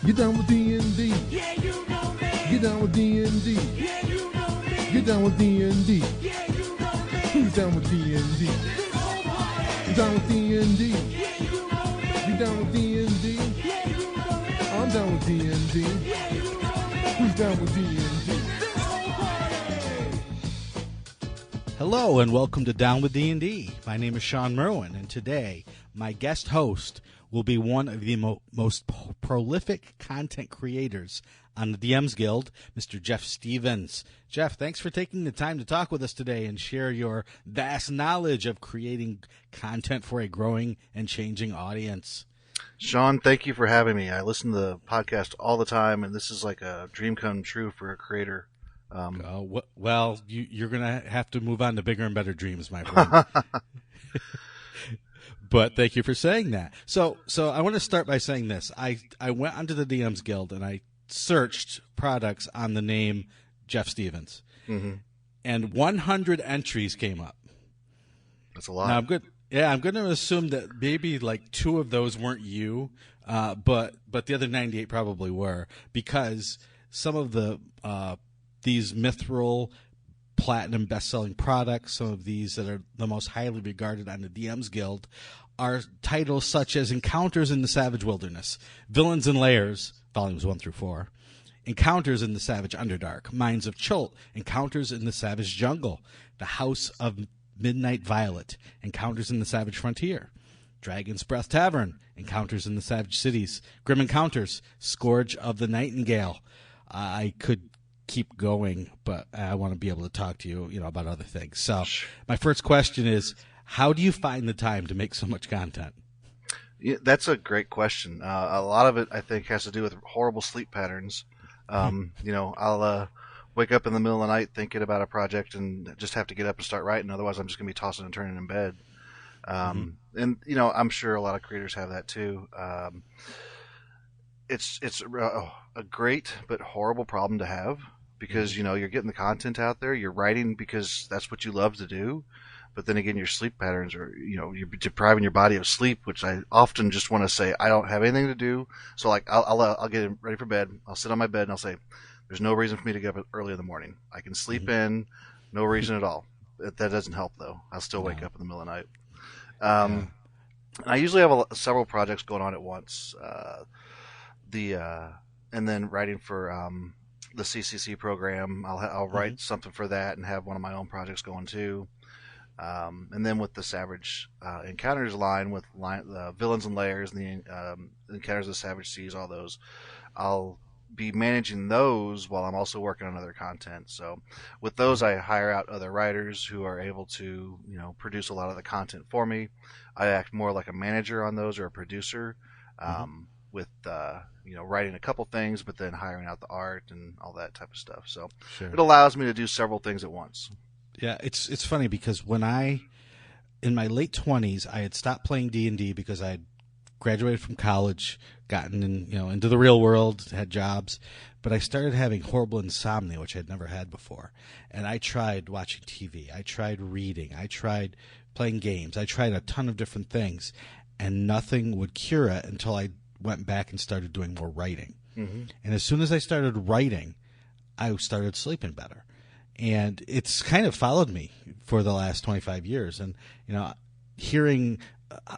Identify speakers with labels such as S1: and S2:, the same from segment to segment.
S1: Get down with D&D.
S2: Yeah, you know me.
S1: Get down with D&D.
S2: Yeah, you know me.
S1: Get down with D&D.
S2: Yeah, you know me.
S1: Who's down with D&D?
S2: This whole party.
S1: Get down with D&D.
S2: Yeah, you know me.
S1: Get down with D&D.
S2: Yeah, you know me.
S1: I'm down with D&D.
S2: Yeah, you know me.
S1: Who's down with D&D?
S2: This whole party.
S3: Hello and welcome to Down with D&D. My name is Shawn Merwin, and today my guest host will be one of the most prolific content creators on the DMs Guild, Mr. Jeff Stevens. Jeff, thanks for taking the time to talk with us today and share your vast knowledge of creating content for a growing and changing audience.
S4: Shawn, thank you for having me. I listen to the podcast all the time, and this is like a dream come true for a creator.
S3: Well, you're going to have to move on to bigger and better dreams, my friend. But thank you for saying that. So I want to start by saying this. I went onto the DMs Guild and I searched products on the name Jeff Stevens, and 100 entries came up.
S4: That's a lot.
S3: Now I'm going to assume that maybe like 2 of those weren't you, but the other 98 probably were, because some of the these mithril platinum best-selling products, some of these that are the most highly regarded on the DMs Guild, are titles such as Encounters in the Savage Wilderness, Villains and Lairs, volumes 1 through 4, Encounters in the Savage Underdark, Minds of Chult, Encounters in the Savage Jungle, The House of Midnight Violet, Encounters in the Savage Frontier, Dragon's Breath Tavern, Encounters in the Savage Cities, Grim Encounters, Scourge of the Nightingale. I could keep going, but I want to be able to talk to you, about other things. So my first question is, how do you find the time to make so much content?
S4: Yeah, that's a great question. A lot of it, I think, has to do with horrible sleep patterns. I'll wake up in the middle of the night thinking about a project and just have to get up and start writing. Otherwise, I'm just going to be tossing and turning in bed. And, I'm sure a lot of creators have that too. It's a great but horrible problem to have, because you're getting the content out there, you're writing because that's what you love to do, but then again your sleep patterns are, you're depriving your body of sleep, which I often just want to say I don't have anything to do. So like I'll get ready for bed, I'll sit on my bed and I'll say there's no reason for me to get up early in the morning. I can sleep in, no reason at all. That doesn't help though. I'll still wake up in the middle of the night. And I usually have several projects going on at once. And then writing for the CCC program, I'll write something for that and have one of my own projects going too. And then with the Savage Encounters line, with Villains and Lairs and the Encounters of the Savage Seas, all those, I'll be managing those while I'm also working on other content. So with those, I hire out other writers who are able to, produce a lot of the content for me. I act more like a manager on those, or a producer. With writing a couple things, but then hiring out the art and all that type of stuff. So It allows me to do several things at once.
S3: Yeah, it's funny because when in my late 20s, I had stopped playing D&D because I had graduated from college, gotten into the real world, had jobs, but I started having horrible insomnia, which I'd never had before. And I tried watching TV, I tried reading, I tried playing games, I tried a ton of different things, and nothing would cure it until I went back and started doing more writing. And as soon as I started writing, I started sleeping better. And it's kind of followed me for the last 25 years. And, hearing,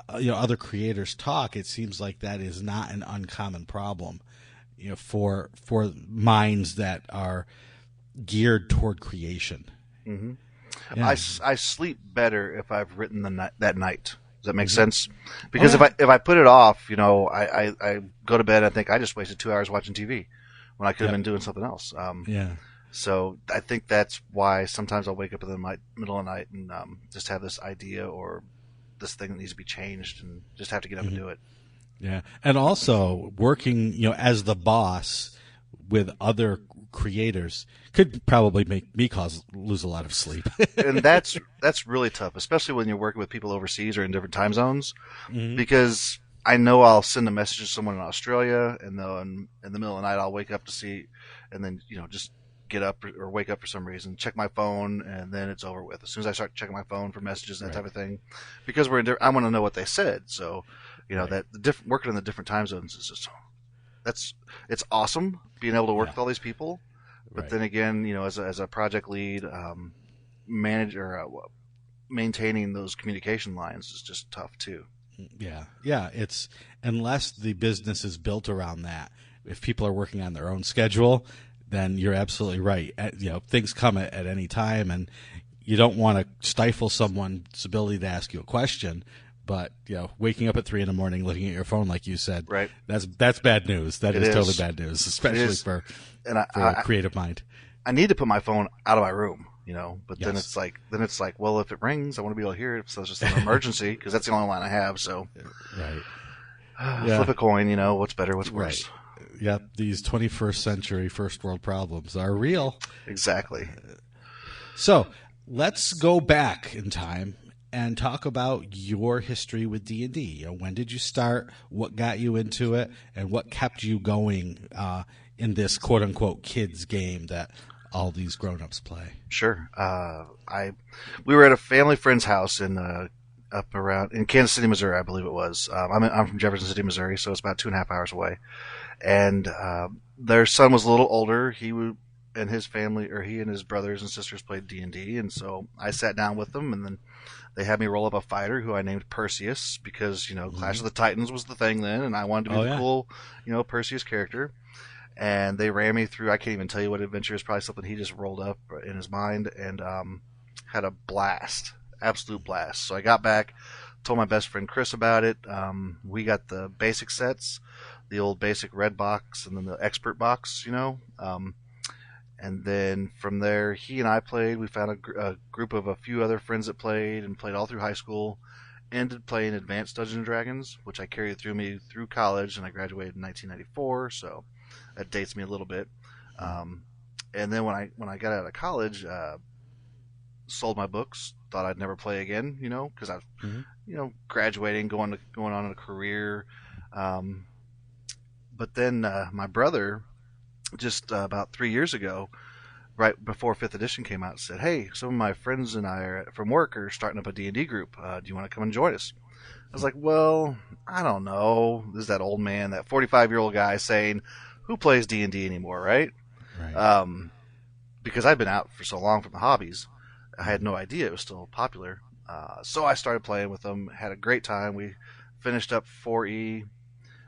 S3: other creators talk, it seems like that is not an uncommon problem, for minds that are geared toward creation.
S4: Yeah. I sleep better if I've written that night. Does that make sense? Because if I put it off, I go to bed and I think I just wasted 2 hours watching TV when I could have been doing something else. So I think that's why sometimes I'll wake up in the middle of the night and just have this idea or this thing that needs to be changed and just have to get up and do it.
S3: Yeah, and also working, as the boss with other creators could probably make me lose a lot of sleep.
S4: And that's really tough, especially when you're working with people overseas or in different time zones, because I know I'll send a message to someone in Australia, and then in the middle of the night I'll wake up to see, and then just get up or wake up for some reason, check my phone, and then it's over with. As soon as I start checking my phone for messages and that type of thing, because I want to know what they said. So, that working in the different time zones is just it's awesome being able to work
S3: Yeah.
S4: with all these people. But
S3: Right.
S4: then again, as a project lead, manager, maintaining those communication lines is just tough too.
S3: Yeah. It's unless the business is built around that. If people are working on their own schedule, then you're absolutely right. Things come at any time, and you don't want to stifle someone's ability to ask you a question. But waking up at 3 a.m, looking at your phone, like you said,
S4: Right.
S3: That's bad news. That
S4: It
S3: is
S4: is.
S3: totally bad news, especially
S4: is.
S3: for
S4: And
S3: a creative mind.
S4: I need to put my phone out of my room, but then
S3: Yes.
S4: it's like, well, if it rings, I want to be able to hear it. So it's just an emergency because that's the only line I have. So
S3: Right.
S4: flip a coin, what's better, what's worse.
S3: Right. Yep. These 21st century first world problems are real.
S4: Exactly.
S3: So let's go back in time and talk about your history with D&D. When did you start? What got you into it? And what kept you going in this quote unquote kids game that all these grown-ups play?
S4: Sure. We were at a family friend's house up around in Kansas City, Missouri, I believe it was. I'm from Jefferson City, Missouri, so it's about 2.5 hours away. And their son was a little older. He and his family, or he and his brothers and sisters, played D&D, and so I sat down with them, and then they had me roll up a fighter who I named Perseus because Clash of the Titans was the thing then, and I wanted to be the cool Perseus character. And they ran me through. I can't even tell you what adventure is. Probably something he just rolled up in his mind, and had a blast, absolute blast. So I got back, told my best friend Chris about it. We got the basic sets, the old basic red box, and then the expert box, and then from there, he and I played. We found a group of a few other friends that played, and played all through high school. Ended playing Advanced Dungeons and Dragons, which I carried through college, and I graduated in 1994. So that dates me a little bit. And then when I got out of college, sold my books. Thought I'd never play again, because I was, graduating, going on in a career. But then my brother, just about 3 years ago, right before 5th edition came out, said, "Hey, some of my friends and I from work are starting up a D&D group. Do you want to come and join us?" I was like, "Well, I don't know." This is that old man, that 45-year-old guy saying, "Who plays D&D anymore, right?"
S3: Right.
S4: Because I'd been out for so long from the hobbies, I had no idea it was still popular. So I started playing with them, had a great time. We finished up 4E,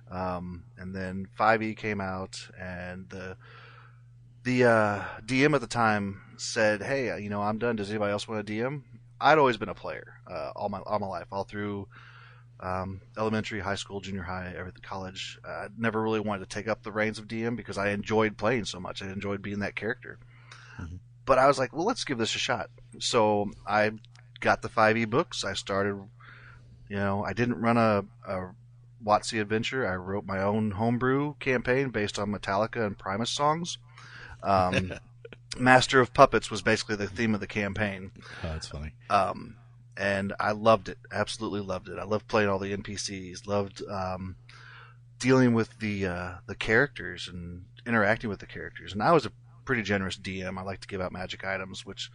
S4: and then 5E came out, and the DM at the time said, "Hey, I'm done. Does anybody else want a DM?" I'd always been a player all my life, all through elementary, high school, junior high, everything, college. I never really wanted to take up the reins of DM because I enjoyed playing so much. I enjoyed being that character.
S3: Mm-hmm.
S4: But I was like, well, let's give this a shot. So I got the 5e books. I started, I didn't run a WotC adventure. I wrote my own homebrew campaign based on Metallica and Primus songs. Master of Puppets was basically the theme of the campaign.
S3: Oh, that's funny.
S4: And I loved it. Absolutely loved it. I loved playing all the NPCs. Loved dealing with the characters and interacting with the characters. And I was a pretty generous DM. I like to give out magic items, which,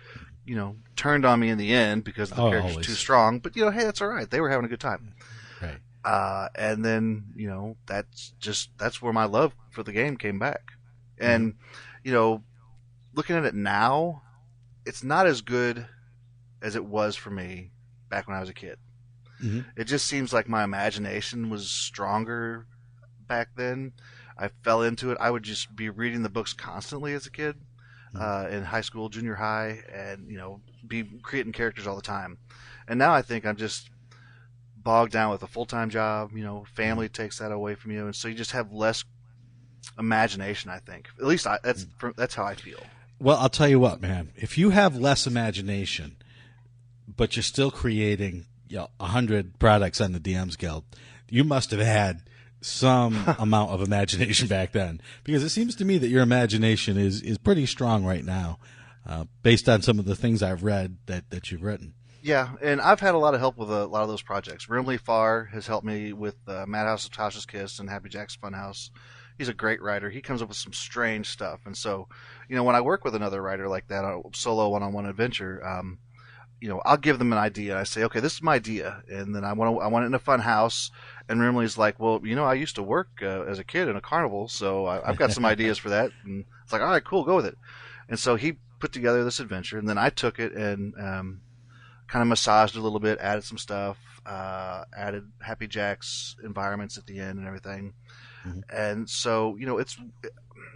S4: turned on me in the end because the characters
S3: always.
S4: were too strong. But, hey, that's all right. They were having a good time.
S3: Right.
S4: And then, that's where my love for the game came back. And, looking at it now, it's not as good as it was for me back when I was a kid.
S3: Mm-hmm.
S4: It just seems like my imagination was stronger back then. I fell into it. I would just be reading the books constantly as a kid, in high school, junior high, and, be creating characters all the time. And now I think I'm just bogged down with a full-time job. Family takes that away from you, and so you just have less imagination, I think. At least that's how I feel.
S3: Well, I'll tell you what, man. If you have less imagination, but you're still creating 100 products on the DMs Guild, you must have had some amount of imagination back then. Because it seems to me that your imagination is pretty strong right now, based on some of the things I've read that you've written.
S4: Yeah, and I've had a lot of help with a lot of those projects. Rimley Farr has helped me with Madhouse of Tasha's Kiss and Happy Jack's Funhouse. He's a great writer. He comes up with some strange stuff. And so, when I work with another writer like that, a solo one-on-one adventure, I'll give them an idea. I say, okay, this is my idea, and then I want it in a fun house. And Rimley's like, well, I used to work as a kid in a carnival, so I've got some ideas for that. And it's like, all right, cool, go with it. And so he put together this adventure, and then I took it and kind of massaged it a little bit, added some stuff, added Happy Jack's environments at the end and everything. Mm-hmm. And so,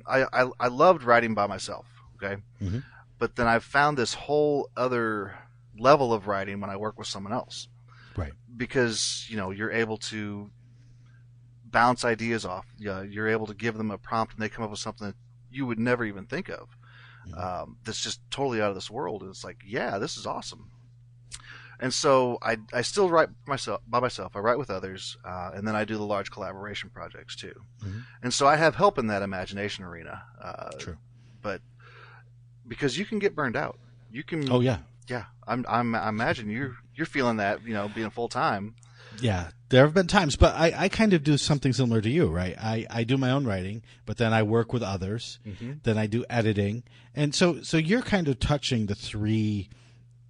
S4: I loved writing by myself, okay?
S3: Mm-hmm.
S4: But then I've found this whole other level of writing when I work with someone else.
S3: Right.
S4: Because, you're able to bounce ideas off. You're able to give them a prompt and they come up with something that you would never even think of. Mm-hmm. That's just totally out of this world. And it's like, yeah, this is awesome. And so I still write by myself. I write with others, and then I do the large collaboration projects too. Mm-hmm. And so I have help in that imagination arena.
S3: True.
S4: But because you can get burned out, you can.
S3: Oh yeah.
S4: Yeah, I imagine you're feeling that, being full time.
S3: Yeah, there have been times, but I kind of do something similar to you, right? I do my own writing, but then I work with others. Mm-hmm. Then I do editing, and so you're kind of touching the three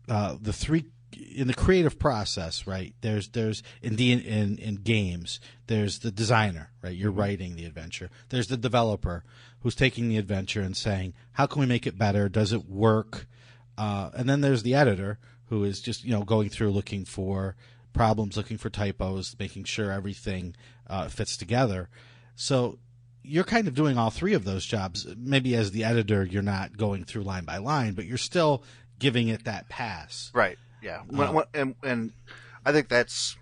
S3: in the creative process, right? There's in games, there's the designer, right? You're writing the adventure. There's the developer who's taking the adventure and saying, how can we make it better? Does it work? And then there's the editor who is just, going through looking for problems, looking for typos, making sure everything fits together. So you're kind of doing all three of those jobs. Maybe as the editor, you're not going through line by line, but you're still giving it that pass.
S4: Right. Yeah. And I think that's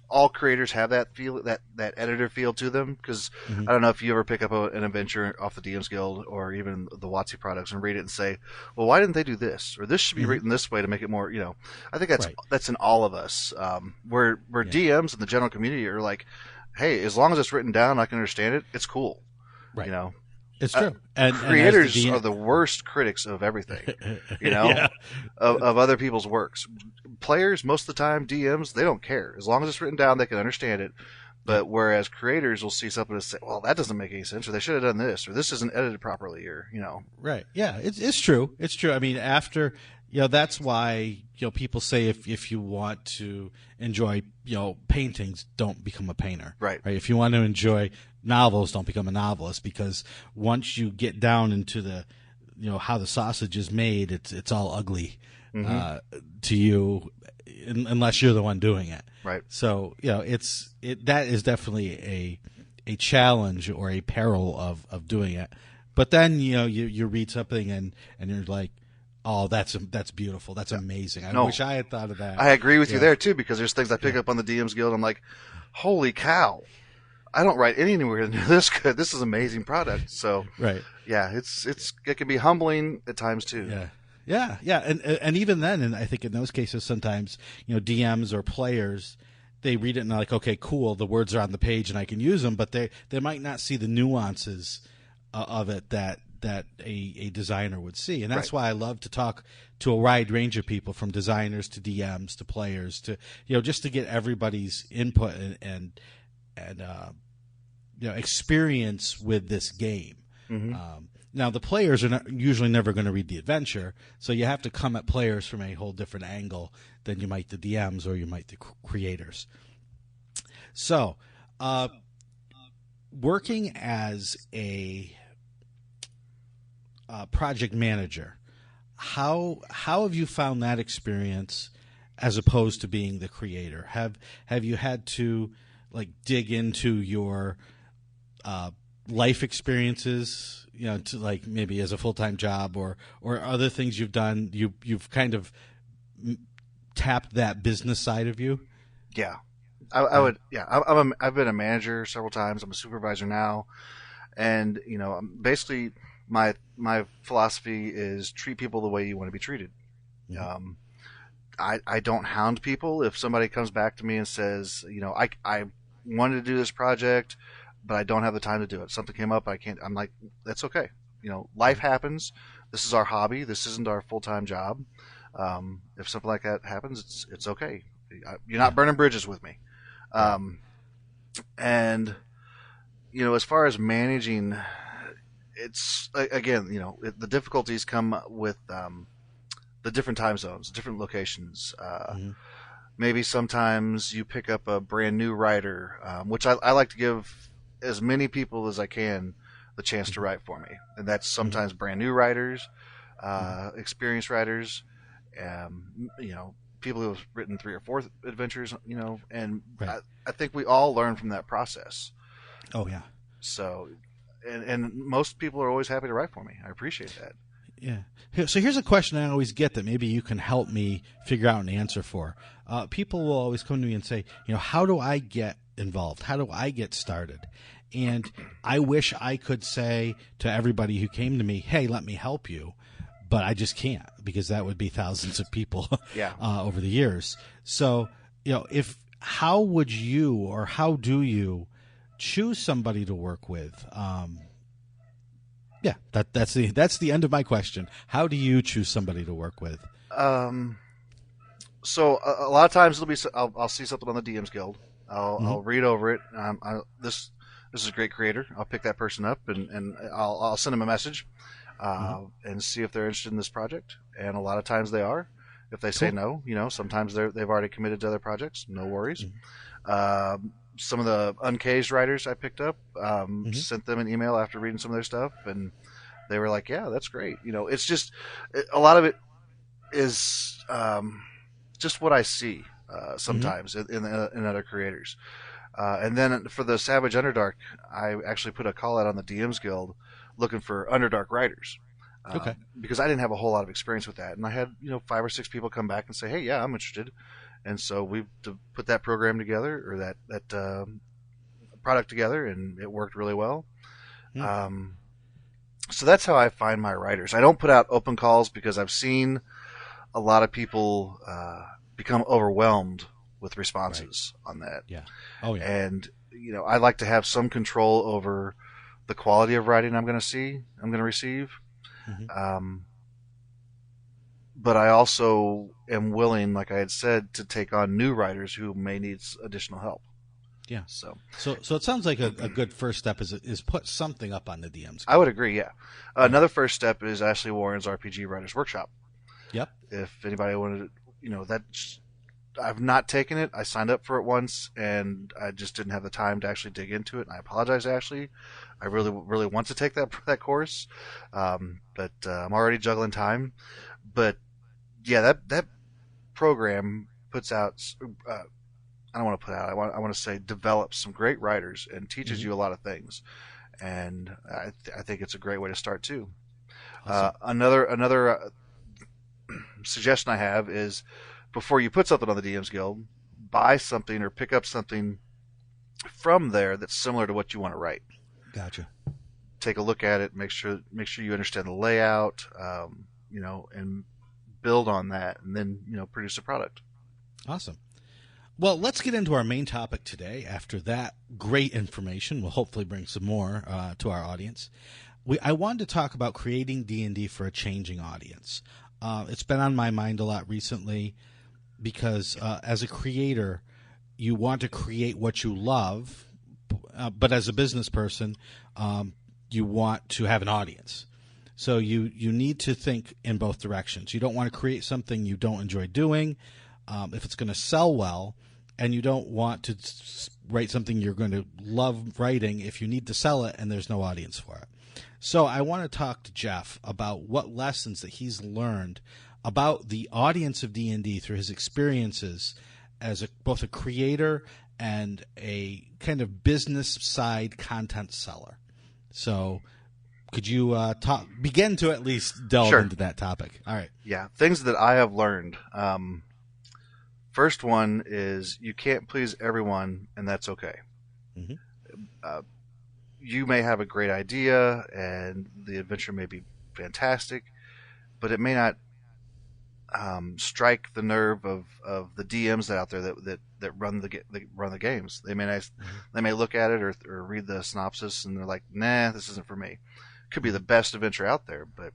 S4: all creators have that feel, that editor feel to them, because I don't know if you ever pick up an adventure off the DM's Guild or even the WotC products and read it and say, well, why didn't they do this? Or this should be written this way to make it more, I think that's in all of us. Where DMs and the general community are like, hey, as long as it's written down, I can understand it, it's cool.
S3: Right. It's true.
S4: And creators are the worst critics of everything, of other people's works. Players, most of the time, DMs, they don't care. As long as it's written down, they can understand it. But whereas creators will see something and say, well, that doesn't make any sense, or they should have done this, or this isn't edited properly, or,
S3: Right. Yeah, it's true. It's true. I mean, after, that's why, people say if you want to enjoy, paintings, don't become a painter.
S4: Right.
S3: If you want to enjoy novels, don't become a novelist, because once you get down into the, how the sausage is made, it's all ugly to you, unless you're the one doing it.
S4: Right.
S3: So that is definitely a challenge or a peril of doing it. But then you read something and you're like, oh, that's beautiful, that's amazing. I wish I had thought of that.
S4: I agree with you there too, because there's things I pick up on the DM's Guild. I'm like, holy cow. I don't write anywhere near this good. This is an amazing product. So,
S3: right.
S4: Yeah, it can be humbling at times too.
S3: Yeah. And even then, and I think in those cases, sometimes, DMs or players, they read it and they're like, okay, cool, the words are on the page and I can use them, but they might not see the nuances of it that a designer would see. And that's why I love to talk to a wide range of people, from designers to DMs to players, to, just to get everybody's input and experience with this game. Mm-hmm. Now, the players are usually never going to read the adventure, so you have to come at players from a whole different angle than you might the DMs or you might the creators. So, working as a project manager, how have you found that experience as opposed to being the creator? Have you had to dig into your life experiences, to maybe as a full-time job or other things you've done? You've kind of tapped that business side of you.
S4: Yeah, I would. Yeah, I've been a manager several times. I'm a supervisor now, and basically my philosophy is treat people the way you want to be treated. Yeah. I don't hound people. If somebody comes back to me and says, I wanted to do this project, but I don't have the time to do it. Something came up, I can't. I'm like, that's okay. Life happens. This is our hobby. This isn't our full-time job. If something like that happens, it's okay. You're not burning bridges with me. And as far as managing, it's again, the difficulties come with the different time zones, different locations.
S3: Mhm.
S4: Maybe sometimes you pick up a brand new writer, which I like to give as many people as I can the chance to write for me, and that's sometimes brand new writers, experienced writers, people who have written 3 or 4 adventures, and
S3: Right.
S4: I think we all learn from that process.
S3: Oh yeah.
S4: So, and most people are always happy to write for me. I appreciate that.
S3: Yeah. So here's a question I always get that maybe you can help me figure out an answer for. People will always come to me and say, how do I get involved? How do I get started? And I wish I could say to everybody who came to me, hey, let me help you. But I just can't, because that would be thousands of people
S4: Yeah.
S3: Over the years. So, how would you, or how do you choose somebody to work with? Yeah, that's the end of my question. How do you choose somebody to work with?
S4: So a lot of times it'll be I'll see something on the DMs Guild. I'll read over it. This is a great creator. I'll pick that person up and I'll send them a message and see if they're interested in this project. And a lot of times they are. If they say no, sometimes they've already committed to other projects. No worries. Some of the uncaged writers I picked up, sent them an email after reading some of their stuff, and they were like, "Yeah, that's great." It's just a lot of it is just what I see sometimes in other creators. And then for the Savage Underdark, I actually put a call out on the DMs Guild looking for Underdark writers.
S3: Okay.
S4: Because I didn't have a whole lot of experience with that, and I had 5 or 6 people come back and say, "Hey, yeah, I'm interested." And so we put that program together, or that product together, and it worked really well. So that's how I find my writers. I don't put out open calls because I've seen a lot of people become overwhelmed with responses on that.
S3: Yeah. Oh yeah.
S4: And I like to have some control over the quality of writing I'm going to receive. But I also am willing, like I had said, to take on new writers who may need additional help.
S3: Yeah.
S4: So
S3: it sounds like a good first step is put something up on the DMs.
S4: I would agree. Yeah. Another first step is Ashley Warren's RPG Writers Workshop.
S3: Yep.
S4: If anybody wanted to, I've not taken it. I signed up for it once, and I just didn't have the time to actually dig into it. And I apologize, Ashley. I really, really want to take that course, but I'm already juggling time. But yeah, that program puts out. I don't want to put out. I want to say develops some great writers and teaches you a lot of things, and I think it's a great way to start too. Awesome. Another suggestion I have is, before you put something on the DMs Guild, buy something or pick up something from there that's similar to what you want to write.
S3: Gotcha.
S4: Take a look at it. Make sure you understand the layout. And build on that, and then produce a product.
S3: Awesome. Well, let's get into our main topic today. After that great information, we'll hopefully bring some more to our audience. I wanted to talk about creating D&D for a changing audience. It's been on my mind a lot recently because as a creator, you want to create what you love, but as a business person, you want to have an audience. So you need to think in both directions. You don't want to create something you don't enjoy doing if it's going to sell well, and you don't want to write something you're going to love writing if you need to sell it and there's no audience for it. So I want to talk to Jeff about what lessons that he's learned about the audience of D&D through his experiences as both a creator and a kind of business side content seller. So could you begin to at least delve into that topic? All right.
S4: Yeah, things that I have learned. First one is you can't please everyone, and that's okay. You may have a great idea, and the adventure may be fantastic, but it may not strike the nerve of the DMs out there that run the games. They may look at it or read the synopsis, and they're like, "Nah, this isn't for me." Could be the best adventure out there, but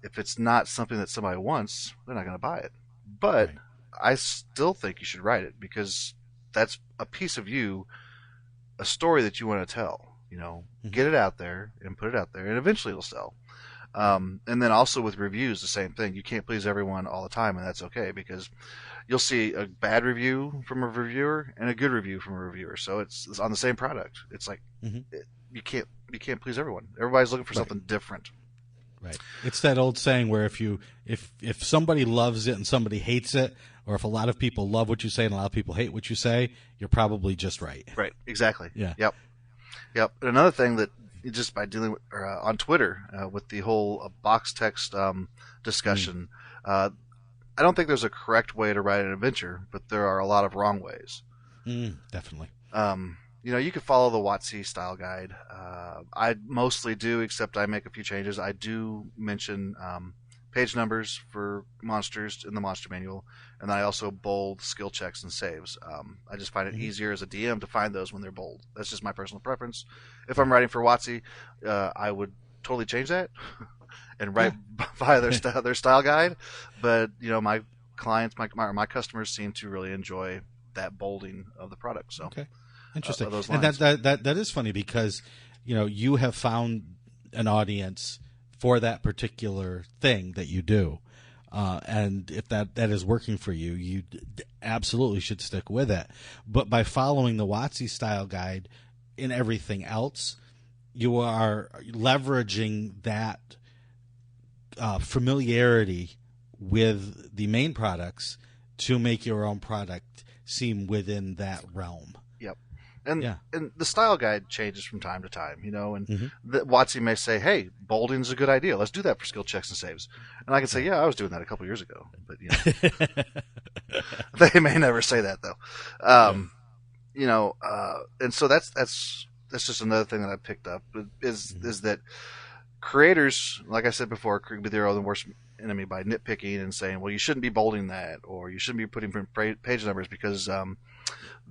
S4: if it's not something that somebody wants, they're not going to buy it. But right. I still think you should write it, because that's a piece of you, a story that you want to tell. Get it out there and put it out there, and eventually it'll sell. And then also with reviews, the same thing. You can't please everyone all the time, and that's okay, because you'll see a bad review from a reviewer and a good review from a reviewer. So it's on the same product. It's like you can't please everyone. Everybody's looking for something different.
S3: Right. It's that old saying where if somebody loves it and somebody hates it, or if a lot of people love what you say and a lot of people hate what you say, you're probably just right.
S4: Right. Exactly.
S3: Yeah.
S4: Yep. And another thing that just by dealing with on Twitter with the whole box text discussion, I don't think there's a correct way to write an adventure, but there are a lot of wrong ways.
S3: Definitely.
S4: You can follow the WotC style guide. I mostly do, except I make a few changes. I do mention page numbers for monsters in the monster manual, and I also bold skill checks and saves. I just find it easier as a DM to find those when they're bold. That's just my personal preference. If I'm writing for WotC, I would totally change that and write via their style guide. But my clients, my customers seem to really enjoy that bolding of the product. So
S3: okay. Interesting.
S4: And
S3: that is funny because you have found an audience for that particular thing that you do, and if that is working for you, you absolutely should stick with it. But by following the WotC style guide in everything else, you are leveraging that familiarity with the main products to make your own product seem within that realm.
S4: Yep. And the style guide changes from time to time, and WotC may say, hey, bolding is a good idea. Let's do that for skill checks and saves. And I can say, yeah, I was doing that a couple years ago. But, they may never say that, though. And so that's just another thing that I picked up is that creators, like I said before, could be their own worst enemy by nitpicking and saying, well, you shouldn't be bolding that, or you shouldn't be putting page numbers because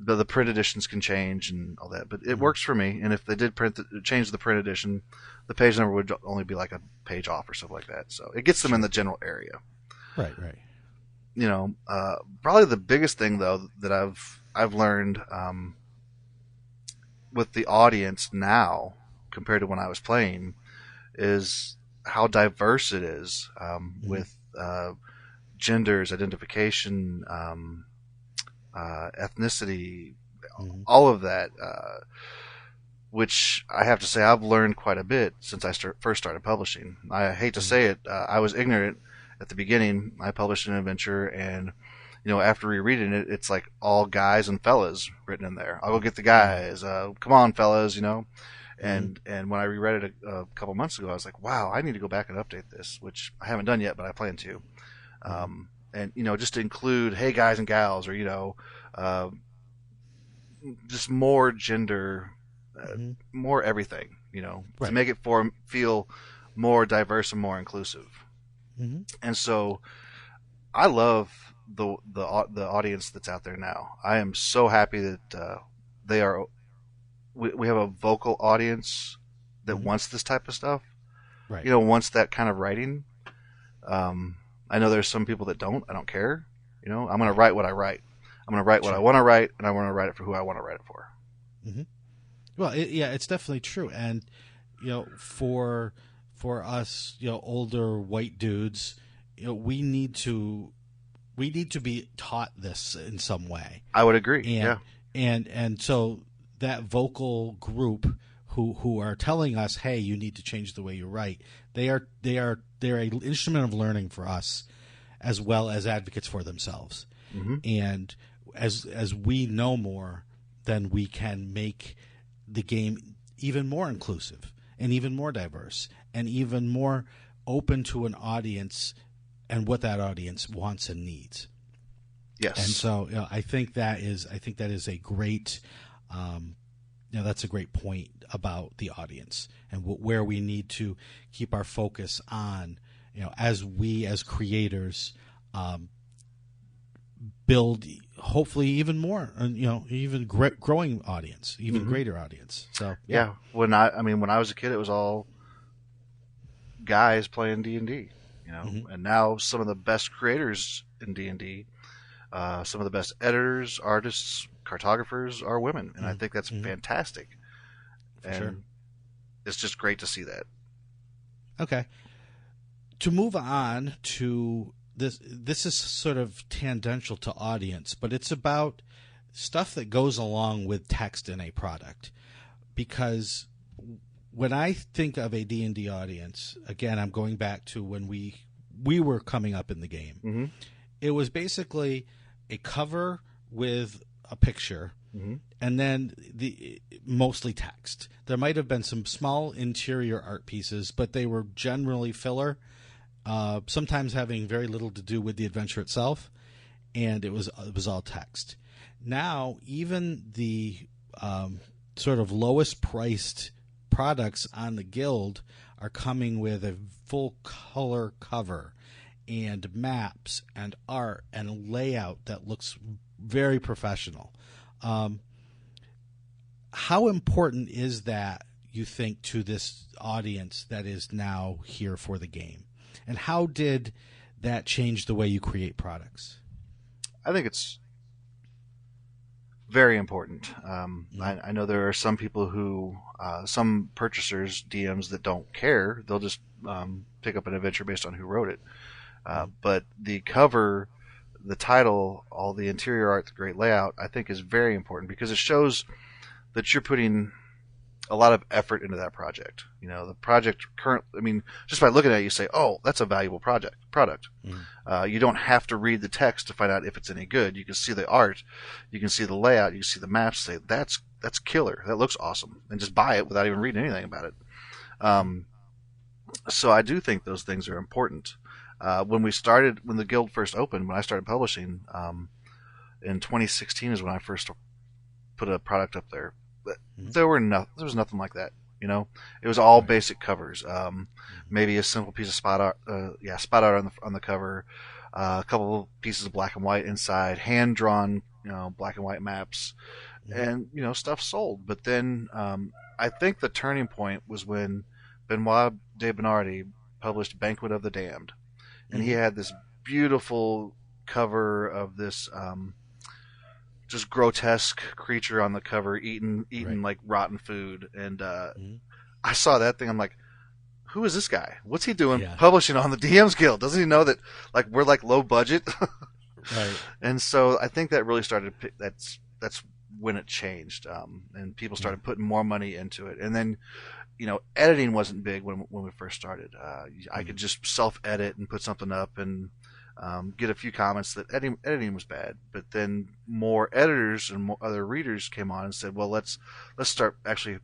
S4: the print editions can change and all that. But it works for me, and if they did change the print edition, the page number would only be like a page off or something like that. So it gets them in the general area.
S3: Right.
S4: Probably the biggest thing though that I've learned with the audience now compared to when I was playing is how diverse it is with genders, identification, ethnicity, all of that, which I have to say I've learned quite a bit since I first started publishing. I hate to say it, I was ignorant at the beginning. I published an adventure, and after rereading it, it's like all guys and fellas written in there. I'll go get the guys. Come on, fellas, And when I reread it a couple months ago, I was like, wow, I need to go back and update this, which I haven't done yet, but I plan to. And just to include, hey, guys and gals, or just more gender, more everything, to make it feel more diverse and more inclusive. And so, I love the audience that's out there now. I am so happy that they are. We have a vocal audience that wants this type of stuff. Right. Wants that kind of writing. I know there's some people that don't. I don't care. I'm going to write what I write. I'm going to write what I want to write, and I want to write it for who I want to write it for.
S3: Well, it's definitely true. And for us, older white dudes, we need to be taught this in some way.
S4: I would agree.
S3: And so that vocal group who are telling us, hey, you need to change the way you write, they're an instrument of learning for us as well as advocates for themselves. And as we know more, then we can make the game even more inclusive and even more diverse and even more open to an audience and what that audience wants and needs.
S4: Yes.
S3: And so I think that is a great that's a great point about the audience and where we need to keep our focus on, as we as creators build hopefully even more, even growing audience, even greater audience. So
S4: when I was a kid, it was all guys playing D&D, and now some of the best creators in D&D, some of the best editors, artists, cartographers are women, and I think that's fantastic.
S3: For sure.
S4: It's just great to see that.
S3: Okay. To move on to this is sort of tangential to audience, but it's about stuff that goes along with text in a product. Because when I think of a D&D audience, again, I'm going back to when we were coming up in the game.
S4: Mm-hmm.
S3: It was basically a cover with a picture, and then mostly text. There might have been some small interior art pieces, but they were generally filler, sometimes having very little to do with the adventure itself, and it was all text. Now, even the sort of lowest priced products on the Guild are coming with a full color cover and maps and art and layout that looks very professional. How important is that, you think, to this audience that is now here for the game? And how did that change the way you create products?
S4: I think it's very important. I know there are some people who, some purchasers, DMs that don't care. They'll just pick up an adventure based on who wrote it. But the cover, the title, all the interior art, the great layout, I think is very important because it shows that you're putting a lot of effort into that project. You know, the project just by looking at it, you say, oh, that's a valuable product. You don't have to read the text to find out if it's any good. You can see the art, you can see the layout, you can see the maps, say, that's killer. That looks awesome. And just buy it without even reading anything about it. So I do think those things are important. When the Guild first opened, when I started publishing, in 2016 is when I first put a product up there. There was nothing like that. You know, it was all basic covers. Maybe a simple piece of spot art on the cover, a couple pieces of black and white inside, hand drawn, black and white maps, and stuff sold. But then I think the turning point was when Benoit de Bernardi published Banquet of the Damned, and he had this beautiful cover of this just grotesque creature on the cover eating like rotten food, and I saw that thing. I'm like, who is this guy? What's he doing publishing on the DM's Guild? Doesn't he know that we're low budget?
S3: Right.
S4: And so I think that really started. That's when it changed, and people started putting more money into it. And then, editing wasn't big when we first started. I could just self-edit and put something up and get a few comments that editing was bad. But then more editors and more other readers came on and said, well, let's start actually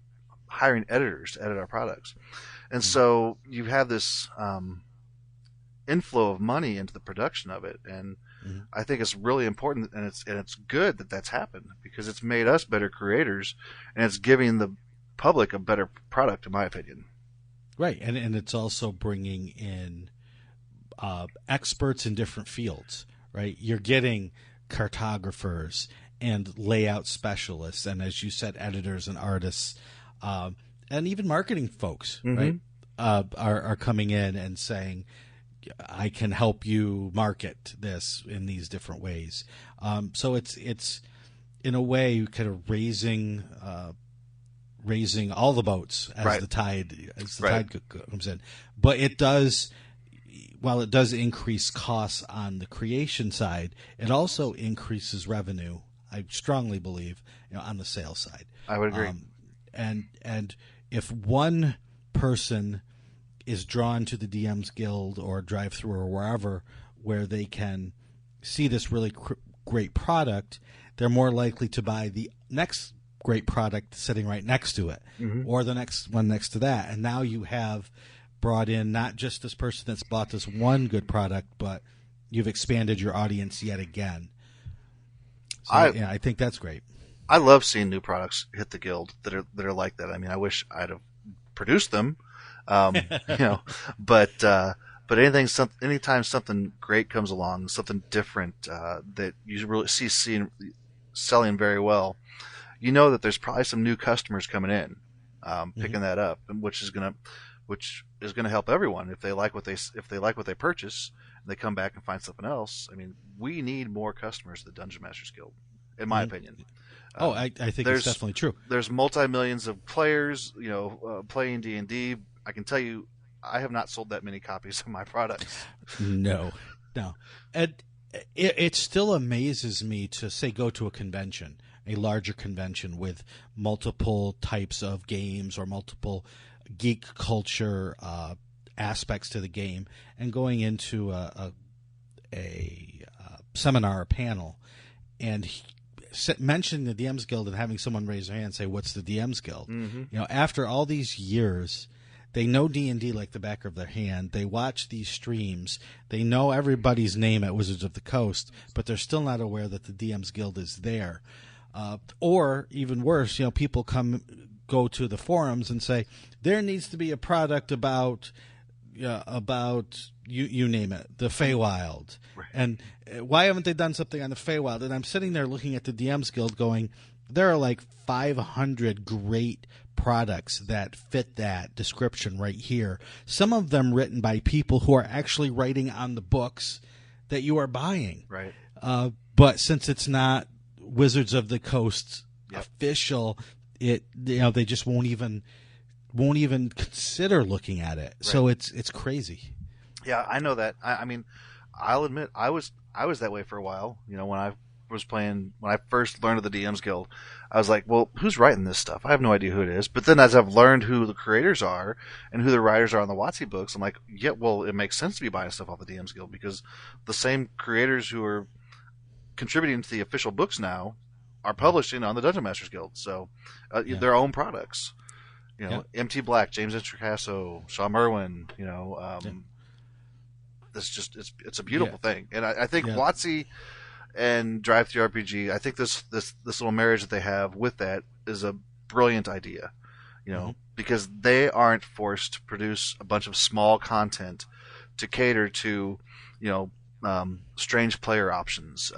S4: hiring editors to edit our products. And so you have this inflow of money into the production of it, and I think it's really important, and it's good that that's happened, because it's made us better creators, and it's giving the public a better product, in my opinion.
S3: Right, and it's also bringing in experts in different fields. Right, you're getting cartographers and layout specialists, and as you said, editors and artists, and even marketing folks. Right, are coming in and saying, I can help you market this in these different ways. So it's in a way kind of raising all the boats as the tide comes in. But it does, while it does increase costs on the creation side, it also increases revenue, I strongly believe, on the sales side.
S4: I would agree.
S3: And if one person is drawn to the DM's Guild or Drive Through or wherever, where they can see this really great product, they're more likely to buy the next great product sitting right next to it, or the next one next to that. And now you have brought in not just this person that's bought this one good product, but you've expanded your audience yet again. So, I think that's great.
S4: I love seeing new products hit the Guild that are like that. I mean, I wish I'd have produced them. But anytime something great comes along, something different that you really see selling very well, that there's probably some new customers coming in, picking that up, and which is gonna help everyone if they like what they purchase and they come back and find something else. I mean, we need more customers at the Dungeon Masters Guild, in my opinion.
S3: I think it's definitely true.
S4: There's multi-millions of players, playing D&D. I can tell you, I have not sold that many copies of my products.
S3: No. And it still amazes me to say go to a convention, a larger convention with multiple types of games or multiple geek culture aspects to the game, and going into a seminar or panel and mentioning the DM's Guild and having someone raise their hand and say, "What's the DM's Guild?"
S4: Mm-hmm.
S3: After all these years, they know D&D like the back of their hand. They watch these streams. They know everybody's name at Wizards of the Coast, but they're still not aware that the DM's Guild is there. Or even worse, people go to the forums and say there needs to be a product about you name it, the Feywild.
S4: Right.
S3: And why haven't they done something on the Feywild? And I'm sitting there looking at the DM's Guild going, there are like 500 great products that fit that description right here. Some of them written by people who are actually writing on the books that you are buying.
S4: Right.
S3: But since it's not Wizards of the Coast official, they just won't even consider looking at it. Right. So it's crazy.
S4: Yeah, I know that. I mean, I'll admit I was that way for a while. When I first learned of the DM's Guild, I was like, well, who's writing this stuff? I have no idea who it is. But then as I've learned who the creators are and who the writers are on the WotC books, I'm like, yeah, well, it makes sense to be buying stuff off the DM's Guild because the same creators who are contributing to the official books now are publishing on the Dungeon Masters Guild. So their own products. MT Black, James Introcaso, Shawn Merwin, it's a beautiful thing. And I think WotC and Drive Through RPG, I think this little marriage that they have with that is a brilliant idea, because they aren't forced to produce a bunch of small content to cater to, strange player options,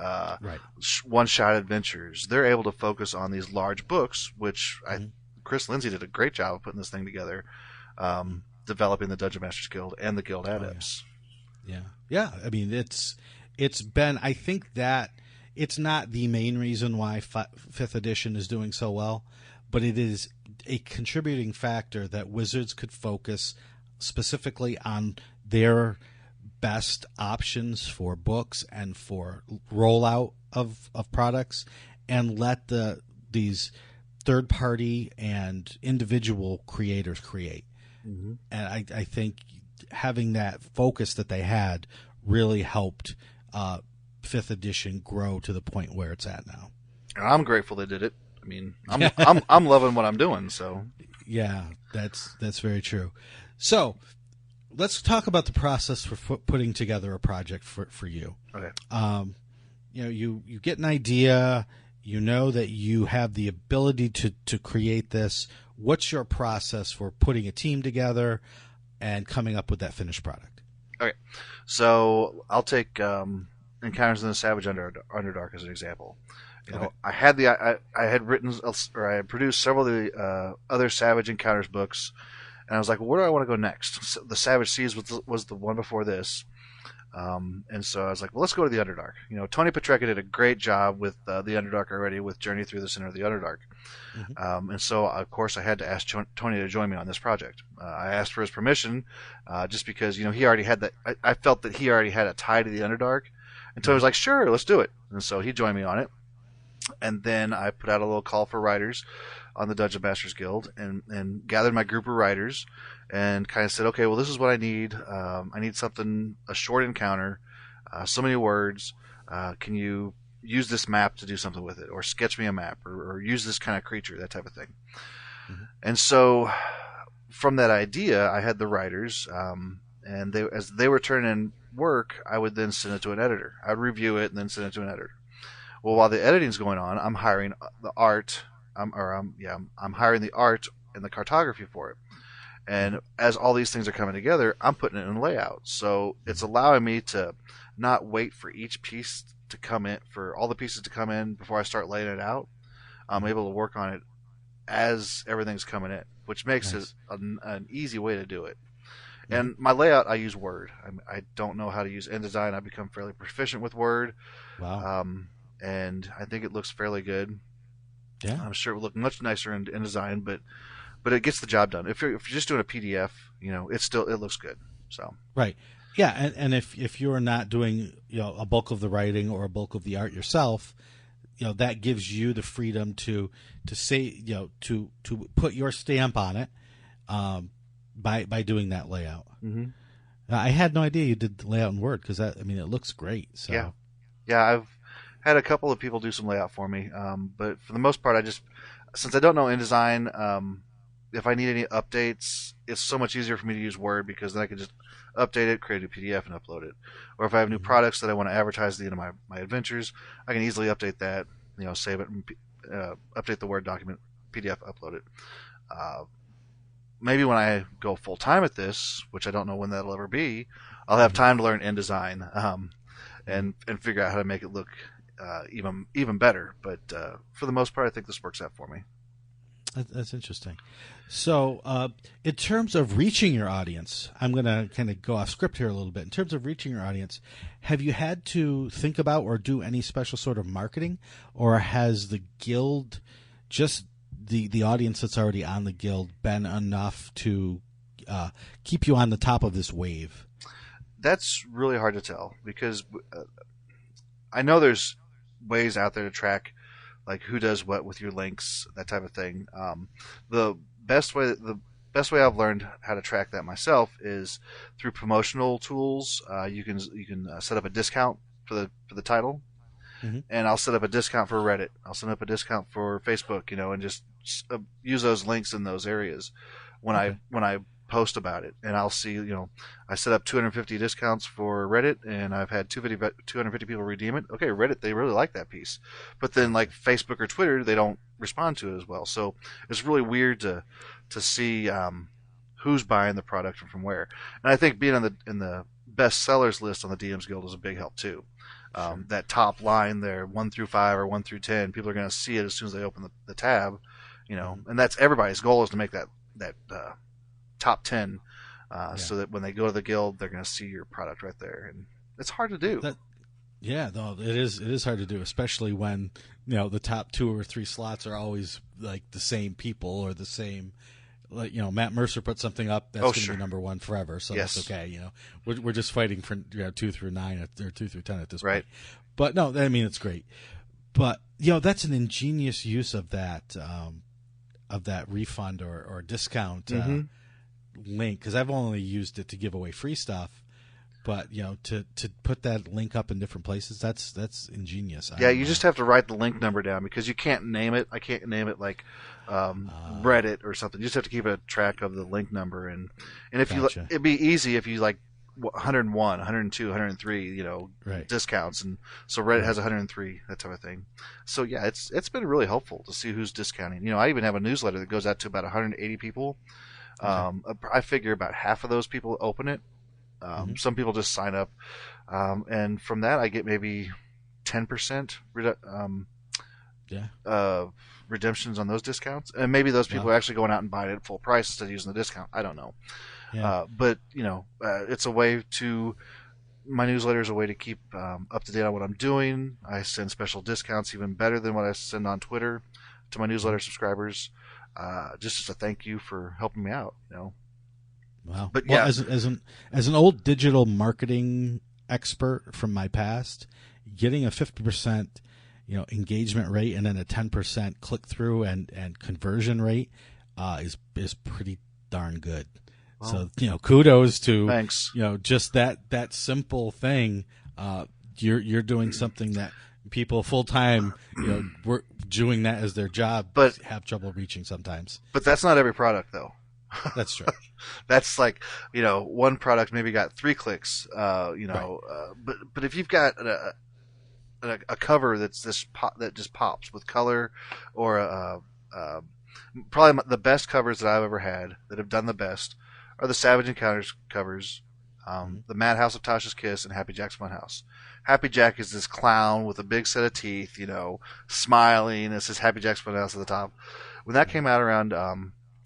S4: one-shot adventures. They're able to focus on these large books, which Chris Lindsay did a great job of putting this thing together, developing the Dungeon Masters Guild and the Guild Adepts.
S3: Yeah. I mean, it's been. I think that it's not the main reason why 5th edition is doing so well, but it is a contributing factor that Wizards could focus specifically on their best options for books and for rollout of products, and let these third party and individual creators create. And I think having that focus that they had really helped 5th edition grow to the point where it's at now.
S4: I'm grateful they did it. I mean, I'm loving what I'm doing. So
S3: yeah, that's very true. So let's talk about the process for putting together a project for you.
S4: Okay.
S3: You get an idea. You know that you have the ability to create this. What's your process for putting a team together and coming up with that finished product?
S4: Okay, so I'll take Encounters in the Savage Underdark as an example. I had produced several of the other Savage Encounters books, and I was like, well, where do I want to go next? So the Savage Seas was the one before this. And so I was like, well, let's go to the Underdark. Tony Petreka did a great job with the Underdark already with Journey Through the Center of the Underdark. And so, of course, I had to ask Tony to join me on this project. I asked for his permission just because, he already had that. I felt that he already had a tie to the Underdark. And Tony was like, sure, let's do it. And so he joined me on it. And then I put out a little call for writers on the Dungeon Masters Guild and gathered my group of writers and kind of said, okay, well, this is what I need. I need something, a short encounter, so many words. Can you use this map to do something with it, or sketch me a map, or use this kind of creature, that type of thing. And so from that idea, I had the writers, and as they were turning in work, I would then send it to an editor. I'd review it and then send it to an editor. Well, while the editing's going on, I'm hiring the art. I'm hiring the art and the cartography for it. And as all these things are coming together, I'm putting it in layout. So it's allowing me to not wait for each piece to come in, for all the pieces to come in before I start laying it out. I'm able to work on it as everything's coming in, which makes it an easy way to do it. And my layout, I use Word. I don't know how to use InDesign. I've become fairly proficient with Word.
S3: Wow.
S4: And I think it looks fairly good.
S3: Yeah.
S4: I'm sure it would look much nicer in InDesign, but but it gets the job done. If you're just doing a PDF, it looks good. So
S3: Right. Yeah, and if you're not doing a bulk of the writing or a bulk of the art yourself, that gives you the freedom to say to put your stamp on it by doing that layout.
S4: Mm-hmm.
S3: I had no idea you did the layout in Word because it looks great. So
S4: yeah, I've had a couple of people do some layout for me, but for the most part, since I don't know InDesign, if I need any updates, it's so much easier for me to use Word because then I can just update it, create a PDF, and upload it. Or if I have new products that I want to advertise at the end of my adventures, I can easily update that, save it, and update the Word document, PDF, upload it. Maybe when I go full time at this, which I don't know when that'll ever be, I'll have time to learn InDesign and figure out how to make it look even better. But for the most part, I think this works out for me.
S3: That's interesting. So, in terms of reaching your audience, I'm going to kind of go off script here a little bit. In terms of reaching your audience, have you had to think about or do any special sort of marketing, or has the guild, just the audience that's already on the guild, been enough to keep you on the top of this wave? That's
S4: really hard to tell because I know there's ways out there to track like who does what with your links, that type of thing. The best way I've learned how to track that myself is through promotional tools. You can set up a discount for the title, and I'll set up a discount for Reddit. I'll set up a discount for Facebook, and just use those links in those areas when I post about it. And I'll see, I set up 250 discounts for Reddit, and I've had 250 people redeem it. Okay, Reddit, they really like that piece. But then like Facebook or Twitter, they don't respond to it as well. So it's really weird to see who's buying the product and from where. And I think being in the best sellers list on the DMs Guild is a big help too. That top line there, 1 through 5 or 1 through 10, people are going to see it as soon as they open the tab, and that's everybody's goal is to make that top 10 so that when they go to the guild, they're going to see your product right there. And it's hard to do.
S3: It is hard to do, especially when, the top 2 or 3 slots are always like the same people or the same, like, Matt Mercer put something up that's going to be number 1 forever. So
S4: yes.
S3: That's okay. We're just fighting for 2 through 9 or 2 through 10 at this
S4: right.
S3: point. But no, it's great. But, that's an ingenious use of that refund or discount link, because I've only used it to give away free stuff, but to put that link up in different places, that's ingenious.
S4: Yeah, you just have to write the link number down because you can't name it. I can't name it like Reddit or something. You just have to keep a track of the link number, and if
S3: gotcha.
S4: It'd be easy if you like 101, 102, 103,
S3: right.
S4: discounts, and so Reddit has 103, that type of thing. So yeah, it's been really helpful to see who's discounting. I even have a newsletter that goes out to about 180 people. I figure about half of those people open it. Some people just sign up, and from that I get maybe 10% redemptions on those discounts, and maybe those people are actually going out and buying it at full price instead of using the discount. I don't know, but it's a way to. My newsletter is a way to keep up to date on what I'm doing. I send special discounts even better than what I send on Twitter to my newsletter subscribers. Just as a thank you for helping me out,
S3: Wow.
S4: But yeah,
S3: as an old digital marketing expert from my past, getting a 50% engagement rate and then a 10% click through and conversion rate is pretty darn good. Wow. So kudos to
S4: thanks.
S3: Just that simple thing. You're doing something that people full time, we're doing that as their job, but have trouble reaching sometimes.
S4: But that's not every product, though.
S3: That's true.
S4: That's like one product maybe got 3 clicks,
S3: right.
S4: But if you've got a cover that just pops with color, or probably the best covers that I've ever had that have done the best are the Savage Encounters covers, the Madhouse of Tasha's Kiss, and Happy Jack's Funhouse. Happy Jack is this clown with a big set of teeth, smiling. It says Happy Jack's Funhouse at the top. When that came out around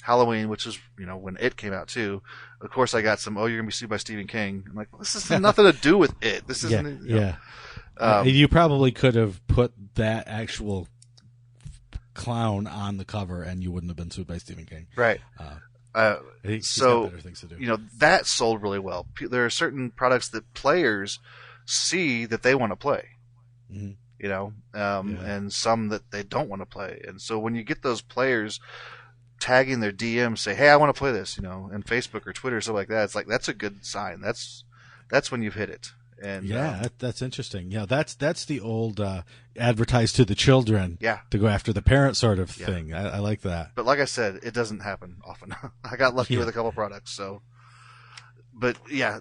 S4: Halloween, which is when It came out too, of course I got some. Oh, you're gonna be sued by Stephen King. I'm like, well, this has nothing to do with It. This isn't.
S3: You probably could have put that actual clown on the cover, and you wouldn't have been sued by Stephen King.
S4: Right.
S3: He's
S4: So,
S3: got better things to do.
S4: you know, that sold really well. There are certain products that players see that they want to play,
S3: Mhm.
S4: you know, and some that they don't want to play. And so when you get those players tagging their DM, say, "Hey, I want to play this," you know, and Facebook or Twitter or something like that, it's like that's a good sign. That's when you've hit it. And
S3: that's interesting. Yeah, that's the old advertise to the children,
S4: Yeah.
S3: to go after the parent sort of thing. I like that.
S4: But like I said, it doesn't happen often. I got lucky
S3: Yeah.
S4: with a couple products, so. But yeah,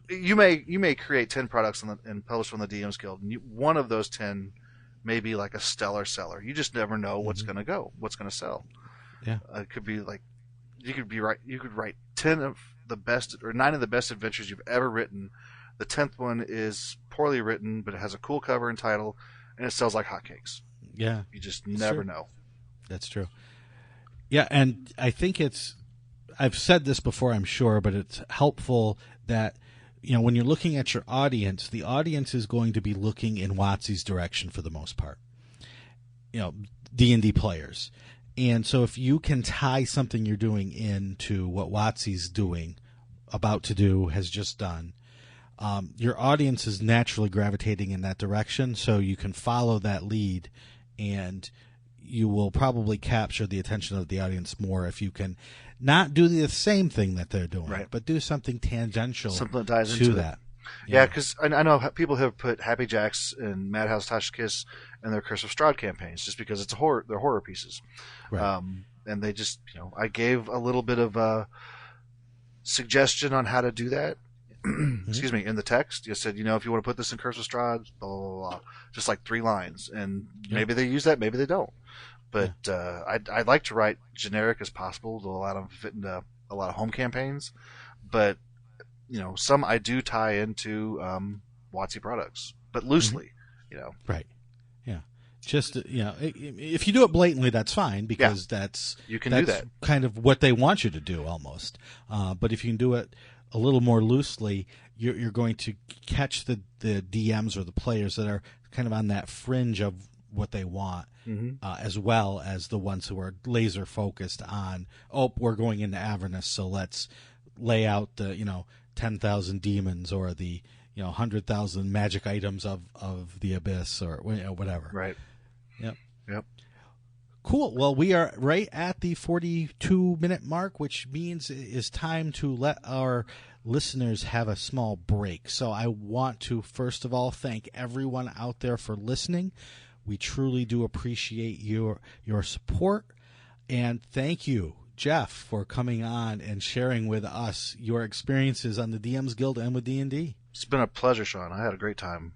S4: you may create 10 products and publish from the DMs Guild, and one of those 10 may be like a stellar seller. You just never know what's going to go, what's going to sell.
S3: Yeah,
S4: it could be like you could write 10 of the best or 9 of the best adventures you've ever written. The 10th one is poorly written, but it has a cool cover and title, and it sells like hotcakes.
S3: yeah.
S4: You just never know.
S3: That's true. Yeah, and I think I've said this before, I'm sure, but it's helpful that, you know, when you're looking at your audience, the audience is going to be looking in WotC's direction for the most part. You know, D&D players. And so if you can tie something you're doing into what WotC's doing, about to do, has just done, your audience is naturally gravitating in that direction, so you can follow that lead, and you will probably capture the attention of the audience more if you can not do the same thing that they're doing,
S4: Right.
S3: but do something tangential,
S4: Something that ties
S3: to
S4: into
S3: that.
S4: it. Yeah, because I know people have put Happy Jacks and Madhouse Tasha's Kiss in their Curse of Strahd campaigns just because it's they're horror pieces.
S3: Right.
S4: And they just, you know, I gave a little bit of a suggestion on how to do that. Excuse me, in the text. You said, you know, if you want to put this in Curse of Strahd, blah, blah, blah, just like 3 lines. And maybe they use that, maybe they don't. But I'd like to write generic as possible to allow them to fit into a lot of home campaigns. But, you know, some I do tie into WotC products, but loosely, you know.
S3: Right. Yeah. Just, you know, if you do it blatantly, that's fine, because
S4: You can do that.
S3: kind of what they want you to do almost. But if you can do it a little more loosely, you're going to catch the DMs or the players that are kind of on that fringe of what they want, as well as the ones who are laser focused on, we're going into Avernus, so let's lay out the, you know, 10,000 demons or the, you know, 100,000 magic items of the abyss, or, you know, whatever.
S4: Right.
S3: Yep. Cool. Well, we are right at the 42-minute mark, which means it is time to let our listeners have a small break. So I want to, first of all, thank everyone out there for listening. We truly do appreciate your support. And thank you, Jeff, for coming on and sharing with us your experiences on the DMs Guild and with D&D.
S4: It's been a pleasure, Shawn. I had a great time.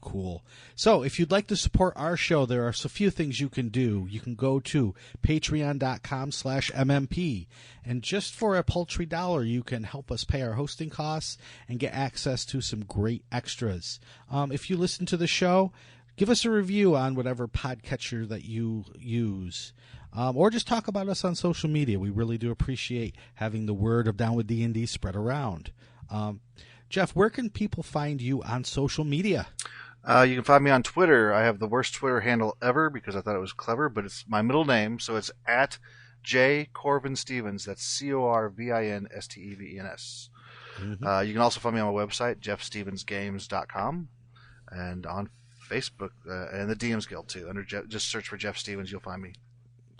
S3: Cool. So if you'd like to support our show, there are a few things you can do. You can go to patreon.com/MMP, and just for a paltry $1, you can help us pay our hosting costs and get access to some great extras. If you listen to the show, give us a review on whatever podcatcher that you use. Or just talk about us on social media. We really do appreciate having the word of Down with D&D spread around. Jeff, where can people find you on social media?
S4: You can find me on Twitter. I have the worst Twitter handle ever because I thought it was clever, but it's my middle name, so it's at J Corvin Stevens. That's CorvinStevens. You can also find me on my website, jeffstevensgames.com, and on Facebook and the DMs Guild too. Under just search for Jeff Stevens, you'll find me.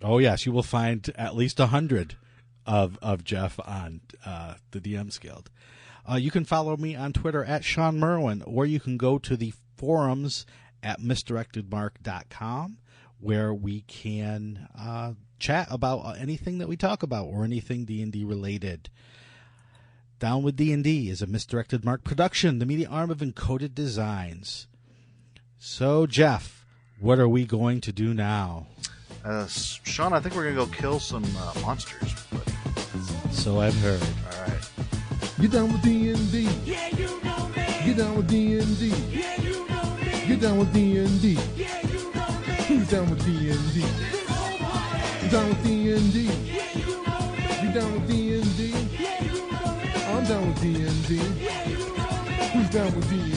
S3: Oh yes, you will find at least 100 of Jeff on the DMs Guild. You can follow me on Twitter at Shawn Merwin, or you can go to the forums at misdirectedmark.com, where we can chat about anything that we talk about or anything D&D related. Down with D&D is a Misdirected Mark production, the media arm of Encoded Designs. So, Jeff, what are we going to do now?
S4: Shawn, I think we're going to go kill some monsters. But...
S3: So I've heard.
S4: All right.
S1: Get down with D&D.
S2: Yeah, you know me.
S1: Get down with D&D.
S2: Yeah, you know me.
S1: Get down with D&D.
S2: Yeah, you know me.
S1: Who's down with D&D?
S2: This whole party.
S1: You down with D&D?
S2: Yeah, you know me.
S1: You down with D&D?
S2: Yeah, you know me.
S1: I'm down with D&D.
S2: Yeah, you know me.
S1: Who's down with D&D?